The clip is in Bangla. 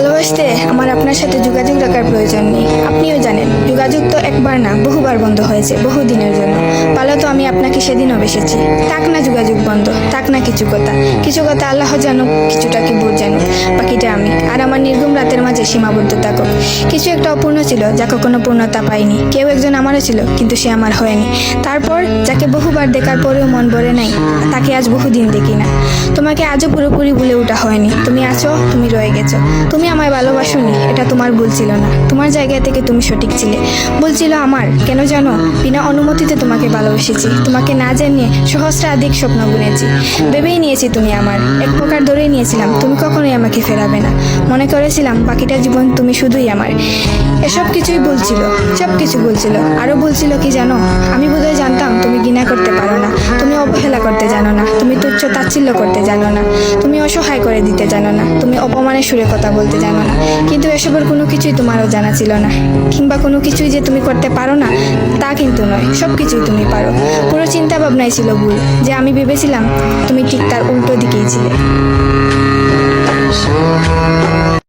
ভালোবাসতে আমার আপনার সাথে যোগাযোগ রাখার প্রয়োজন নেই। আপনিও জানেন যোগাযোগ তো একবার না বহুবার বন্ধ হয়েছে বহুদিনের জন্য। পালো তো আমি আপনাকে সেদিনও বেসেছি। থাক না যোগাযোগ বন্ধ, থাক না কিছু কথা আল্লাহ জানুক, কিছুটা কি বোধ জানুক, বাকিটা আমি আর আমার নির্গম রাতের মাঝে সীমাবদ্ধ থাকুক। কিছু একটা অপূর্ণ ছিল যা কখনো পূর্ণতা পায়নি। কেউ একজন আমারও ছিল কিন্তু সে আমার হয়নি। তারপর যাকে বহুবার দেখার পরেও মন ভরে নাই, তাকে আজ বহুদিন দেখি না। তোমাকে আজও পুরোপুরি ভুলে ওঠা হয়নি। তুমি আছো, তুমি রয়ে গেছো। তুমি আমায় ভালোবাসোনি, এটা তোমার ভুল ছিল না। তোমার জায়গা থেকে তুমি সঠিক ছিলে। ভুল ছিল আমার। কেন জানো? বিনা অনুমতিতে তোমাকে ভালোবেসেছি। তোমাকে না জানিয়ে সহস্রাধিক স্বপ্ন বুনেছি। ভেবেই নিয়েছি তুমি আমার, এক প্রকার ধরেই নিয়েছিলাম তুমি কখনোই আমাকে ফেরাবে না। মনে করেছিলাম বাকিটা জীবন তুমি শুধুই আমার। এসব কিছুই ভুল ছিল, সব কিছু ভুল ছিল। আরও ভুল ছিল কি জানো? আমি বোধহয় জানতাম তুমি ঘৃণা করতে পারো না, তুমি অবহেলা করতে জানো না, তুমি তুচ্ছ তাচ্ছিল্য করতে জানো না, তুমি অসহায় করে দিতে জানো না, তুমি অপমানের সুরে কথা বলতে জানো না। কিন্তু এসবের কোনো কিছুই তোমারও জানা ছিল না, কিংবা কোনো কিছুই যে তুমি করতে পারো না তা কিন্তু নয়। সব কিছুই তুমি পারো। পুরো চিন্তা ভাবনাই ছিল ভুল, যে আমি ভেবেছিলাম তুমি ঠিক তার উল্টো দিকেই ছিলে।